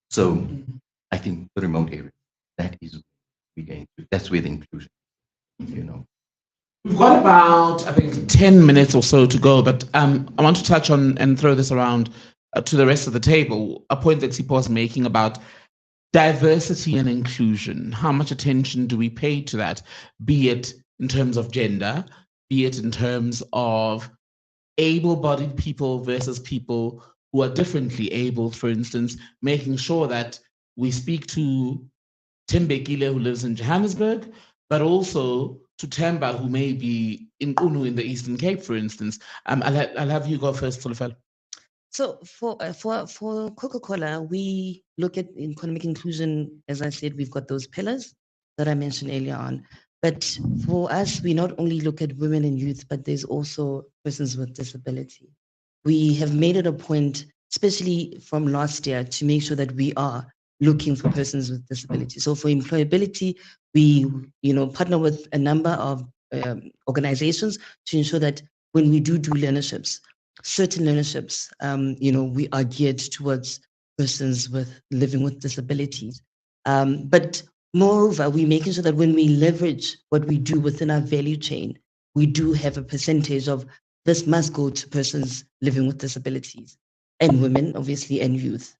So I think the remote area, that is that's where the inclusion, We've got about, I think, 10 minutes or so to go, but I want to touch on and throw this around to the rest of the table, a point that Sipho was making about diversity and inclusion. How much attention do we pay to that, be it in terms of gender, be it in terms of able-bodied people versus people who are differently abled, for instance, making sure that we speak to Tembekile, who lives in Johannesburg, but also to Temba, who may be in Qunu in the Eastern Cape, for instance. I'll have you go first, Solofelo. So for Coca-Cola, we look at economic inclusion. As I said, we've got those pillars that I mentioned earlier on. But for us, we not only look at women and youth, but there's also persons with disability. We have made it a point, especially from last year, to make sure that we are looking for persons with disability. So for employability, we partner with a number of organizations to ensure that when we do learnerships, certain learnerships, we are geared towards persons with living with disabilities. But moreover, we're making sure that when we leverage what we do within our value chain, we do have a percentage of this must go to persons living with disabilities and women, obviously, and youth.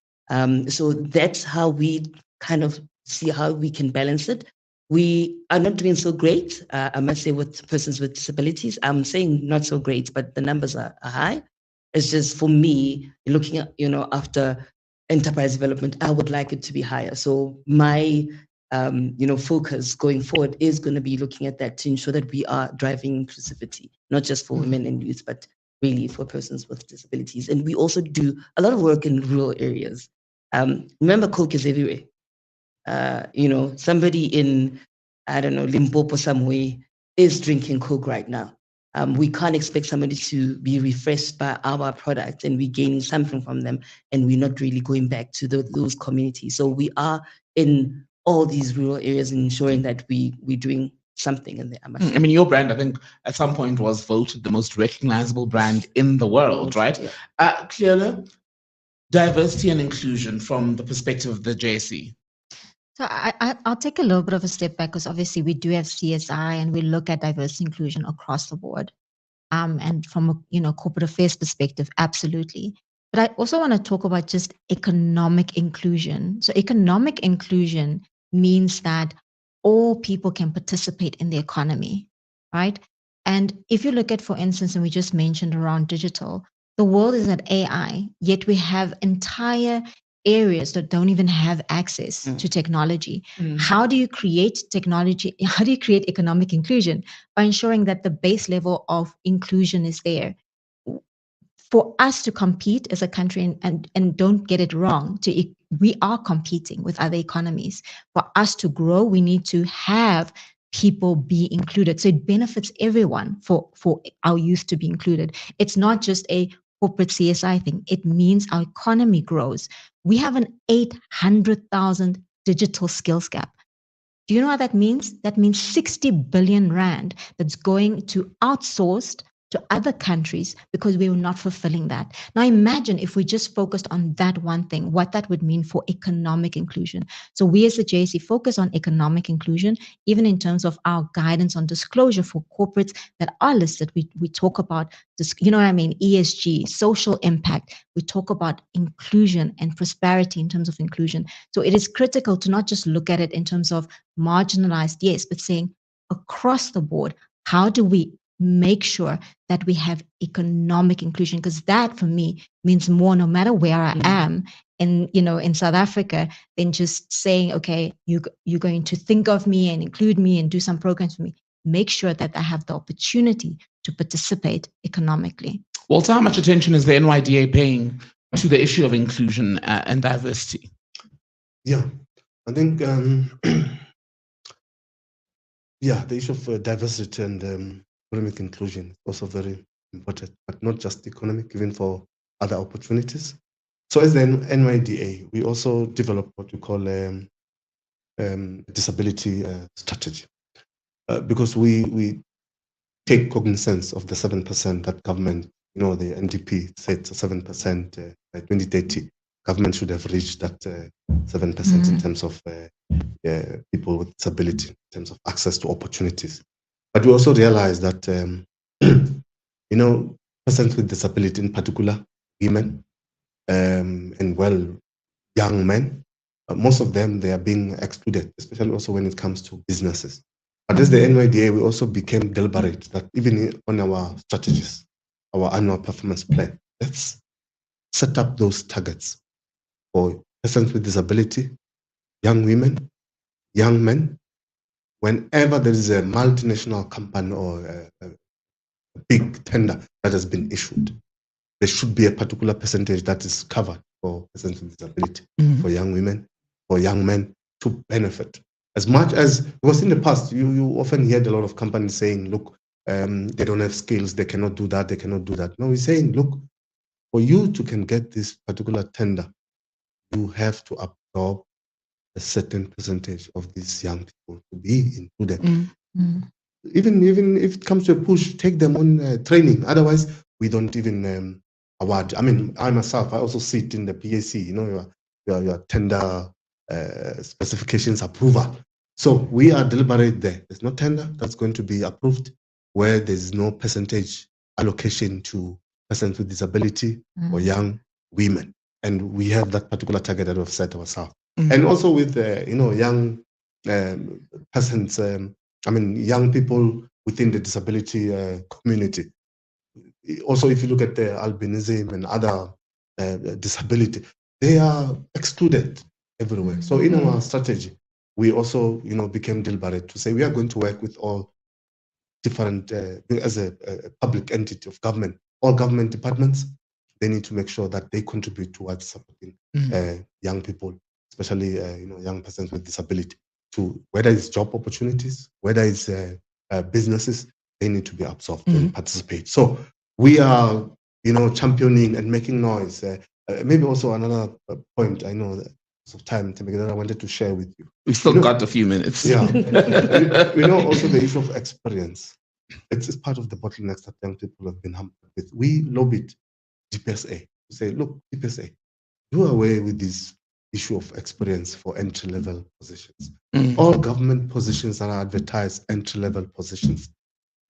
So that's how we kind of see how we can balance it. We are not doing so great, I must say, with persons with disabilities. I'm saying not so great, but the numbers are high. It's just for me, looking at, after enterprise development, I would like it to be higher. So my, focus going forward is going to be looking at that to ensure that we are driving inclusivity, not just for women and youth, but really for persons with disabilities. And we also do a lot of work in rural areas. Remember, Coke is everywhere. Somebody in, I don't know, Limpopo somewhere is drinking Coke right now. We can't expect somebody to be refreshed by our product and we're gaining something from them and we're not really going back to those communities. So we are in all these rural areas and ensuring that we're doing something in there. I mean, your brand, I think, at some point was voted the most recognizable brand in the world, right? Yeah. Clearly, diversity and inclusion from the perspective of the JSE. So I'll take a little bit of a step back because obviously we do have CSI and we look at diversity inclusion across the board. And from a corporate affairs perspective, absolutely. But I also want to talk about just economic inclusion. So economic inclusion means that all people can participate in the economy, right? And if you look at, for instance, and we just mentioned around digital, the world is at AI, yet we have entire areas that don't even have access to technology. How do you create technology? How do you create economic inclusion? By ensuring that the base level of inclusion is there. For us to compete as a country, and don't get it wrong, we are competing with other economies. For us to grow, we need to have people be included. So it benefits everyone for our youth to be included. It's not just a corporate CSI thing. It means our economy grows. We have an 800,000 digital skills gap. Do you know what that means? That means 60 billion rand that's going to outsourced to other countries because we were not fulfilling that. Now imagine if we just focused on that one thing, what that would mean for economic inclusion. So we as the JSE focus on economic inclusion, even in terms of our guidance on disclosure for corporates that are listed. We talk about this, ESG, social impact. We talk about inclusion and prosperity in terms of inclusion. So it is critical to not just look at it in terms of marginalized, yes, but saying across the board, how do we make sure that we have economic inclusion? Because that for me means more no matter where I am in South Africa than just saying, okay, you're going to think of me and include me and do some programs for me. Make sure that I have the opportunity to participate economically. Walter, how much attention is the NYDA paying to the issue of inclusion and diversity? Yeah, I think the issue of diversity and economic inclusion is also very important, but not just economic, even for other opportunities. So as the NYDA, we also develop what we call disability strategy, because we take cognizance of the 7% that government, the NDP said 7% by 2030. Government should have reached that 7% in terms of people with disability, in terms of access to opportunities. But we also realize that, persons with disability, in particular women, and young men, most of them, they are being excluded, especially also when it comes to businesses. But as the NYDA, we also became deliberate that even on our strategies, our annual performance plan, let's set up those targets for persons with disability, young women, young men. Whenever there is a multinational company or a big tender that has been issued, there should be a particular percentage that is covered for persons with disability, for young women, for young men to benefit. As much as, because in the past, you often heard a lot of companies saying, look, they don't have skills, they cannot do that, they cannot do that. No, we're saying, look, for you to can get this particular tender, you have to absorb a certain percentage of these young people to be included. Even if it comes to a push, take them on training. Otherwise, we don't even award. I mean, I myself, I also sit in the PAC, your tender specifications approval. So we are deliberate there. There's no tender that's going to be approved where there's no percentage allocation to persons with disability or young women. And we have that particular target that we've set ourselves. And also with, young persons, young people within the disability community. Also, if you look at the albinism and other disability, they are excluded everywhere. So in our strategy, we also, became deliberate to say we are going to work with all different, as a public entity of government, all government departments. They need to make sure that they contribute towards supporting young people, especially young persons with disability, to whether it's job opportunities, whether it's businesses, they need to be absorbed and participate. So we are, championing and making noise. Maybe also another point, I know that of time that I wanted to share with you. We've still got a few minutes. Yeah. Also the issue of experience. It's part of the bottlenecks that young people have been hampered with. We lobbied GPSA to say, look, GPSA, do away with this issue of experience for entry-level positions. All government positions that are advertised entry-level positions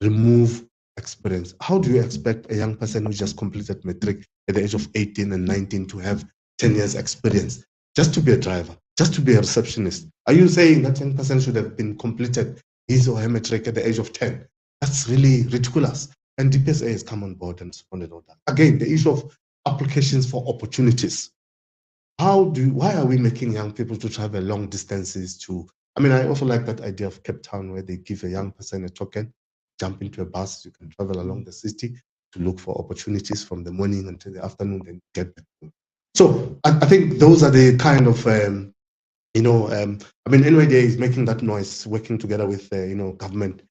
remove experience. How do you expect a young person who just completed matric at the age of 18 and 19 to have 10 years experience just to be a driver, just to be a receptionist? Are you saying that young person should have been completed his or her matric at the age of 10? That's really ridiculous. And DPSA has come on board and responded on that. Again, the issue of applications for opportunities. Why are we making young people to travel long distances to, I also like that idea of Cape Town where they give a young person a token, jump into a bus, you can travel along the city to look for opportunities from the morning until the afternoon, then get back home. So I think those are the kind of, NYDA is making that noise, working together with, government,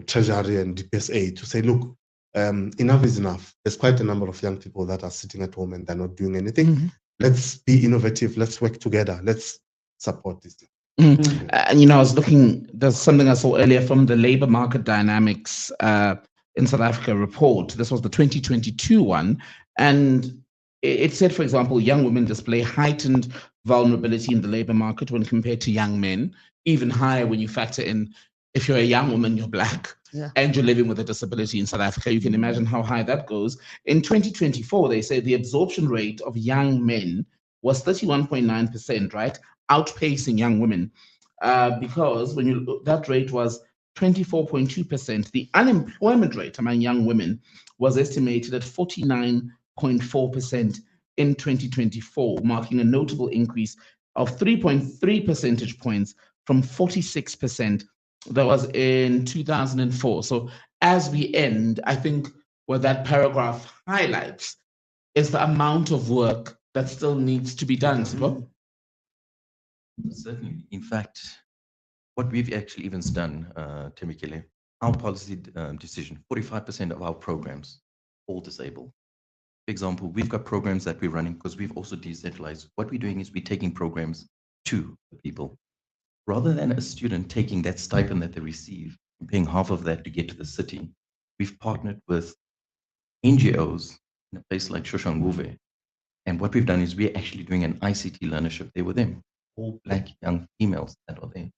Treasury and DPSA to say, look, enough is enough. There's quite a number of young people that are sitting at home and they're not doing anything. Let's be innovative. Let's work together. Let's support this. And I was looking, there's something I saw earlier from the labor market dynamics in South Africa report. This was the 2022 one. And it said, for example, young women display heightened vulnerability in the labor market when compared to young men, even higher when you factor in if you're a young woman, you're Black, and you're living with a disability in South Africa. You can imagine how high that goes. In 2024, they say the absorption rate of young men was 31.9%, right? Outpacing young women, because that rate was 24.2%. The unemployment rate among young women was estimated at 49.4% in 2024, marking a notable increase of 3.3 percentage points from 46% that was in 2004. So as we end, I think what that paragraph highlights is the amount of work that still needs to be done. Certainly. In fact, what we've actually even done, Temikile, our policy decision, 45% of our programs, all disabled. For example, we've got programs that we're running because we've also decentralized. What we're doing is we're taking programs to the people. Rather than a student taking that stipend that they receive and paying half of that to get to the city, we've partnered with NGOs in a place like Shoshanguve. And what we've done is we're actually doing an ICT learnership there with them, all Black young females that are there.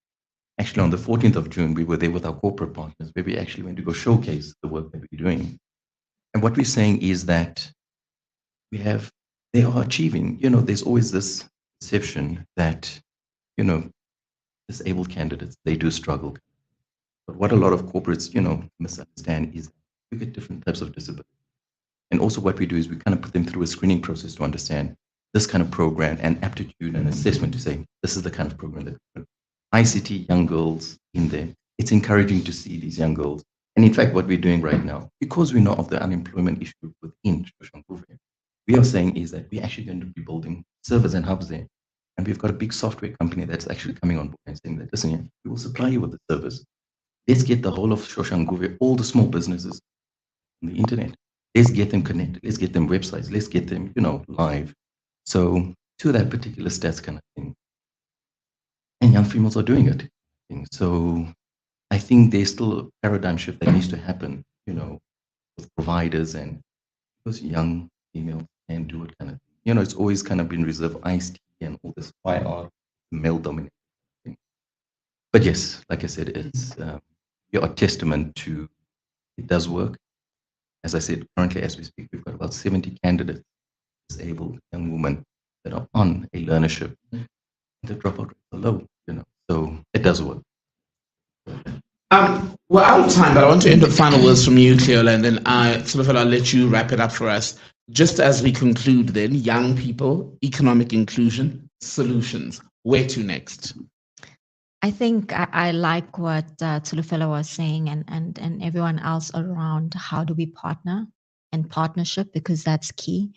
Actually, on the 14th of June, we were there with our corporate partners where we actually went to go showcase the work that we're doing. And what we're saying is that they are achieving, there's always this perception that, disabled candidates, they do struggle. But what a lot of corporates, misunderstand is we get different types of disability. And also what we do is we kind of put them through a screening process to understand this kind of program and aptitude and assessment to say, this is the kind of program that ICT young girls in there. It's encouraging to see these young girls And in fact, what we're doing right now, because we know of the unemployment issue within Shoshanguve, we are saying is that we're actually going to be building servers and hubs there. And we've got a big software company that's actually coming on board and saying that, listen, yeah, we will supply you with the servers. Let's get the whole of Shoshanguve, all the small businesses on the internet. Let's get them connected. Let's get them websites. Let's get them, live. So to that particular stats kind of thing. And young females are doing it. So I think there's still a paradigm shift that needs to happen, with providers and those young females can do it kind of thing. It's always kind of been reserved iced tea and all this YR male dominated thing. But yes, like I said, it's a testament to it does work. As I said, currently as we speak, we've got about 70 candidates, disabled young women that are on a learnership. The dropout rates are low, so it does work. We're out of time, but I want to end with final words from you, Cleola, and then I'll let you wrap it up for us. Just as we conclude then, young people, economic inclusion, solutions. Where to next? I think I like what Tsulufelo was saying and everyone else around how do we partner and partnership, because that's key.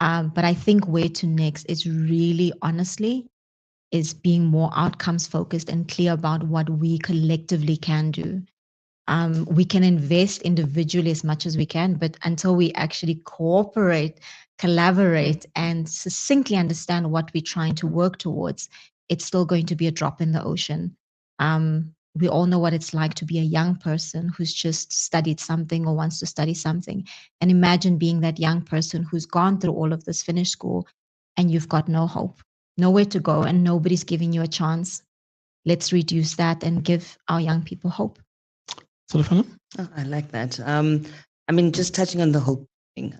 But I think where to next is really honestly is being more outcomes focused and clear about what we collectively can do. We can invest individually as much as we can, but until we actually cooperate, collaborate, and succinctly understand what we're trying to work towards, it's still going to be a drop in the ocean. We all know what it's like to be a young person who's just studied something or wants to study something. And imagine being that young person who's gone through all of this, finished school, and you've got no hope, nowhere to go, and nobody's giving you a chance. Let's reduce that and give our young people hope. Oh, I like that. Just touching on the hope thing.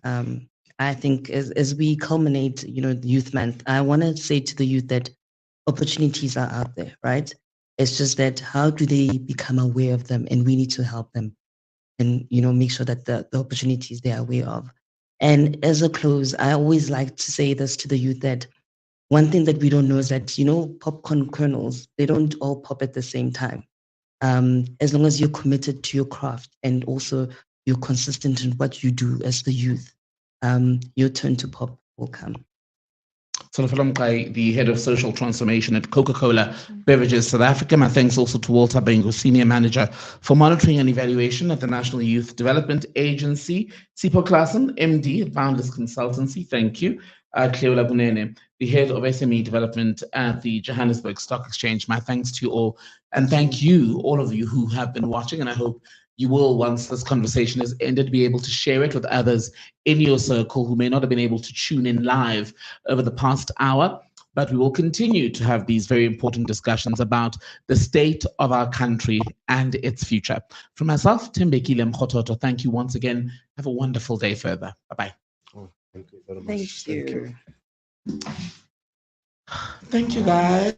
I think as we culminate, the Youth Month, I want to say to the youth that opportunities are out there, right? It's just that how do they become aware of them, and we need to help them, and make sure that the opportunities they are aware of. And as a close, I always like to say this to the youth that one thing that we don't know is that popcorn kernels, they don't all pop at the same time. As long as you're committed to your craft and also you're consistent in what you do as the youth, your turn to pop will come. Tsulufelo Mqai, the head of social transformation at Coca-Cola Beverages South Africa. My thanks also to Walter Bengu, senior manager for monitoring and evaluation at the National Youth Development Agency. Sipho Klassen, MD at Boundless Consultancy. Thank you. Cleola Bunene, the head of SME development at the Johannesburg Stock Exchange. My thanks to you all, and thank you, all of you who have been watching, and I hope you will, once this conversation is ended, be able to share it with others in your circle who may not have been able to tune in live over the past hour. But we will continue to have these very important discussions about the state of our country and its future. From myself, Timbekile Mkhototo, thank you once again. Have a wonderful day further. Bye-bye. Oh, thank you very much. Thank you. Thank you, guys.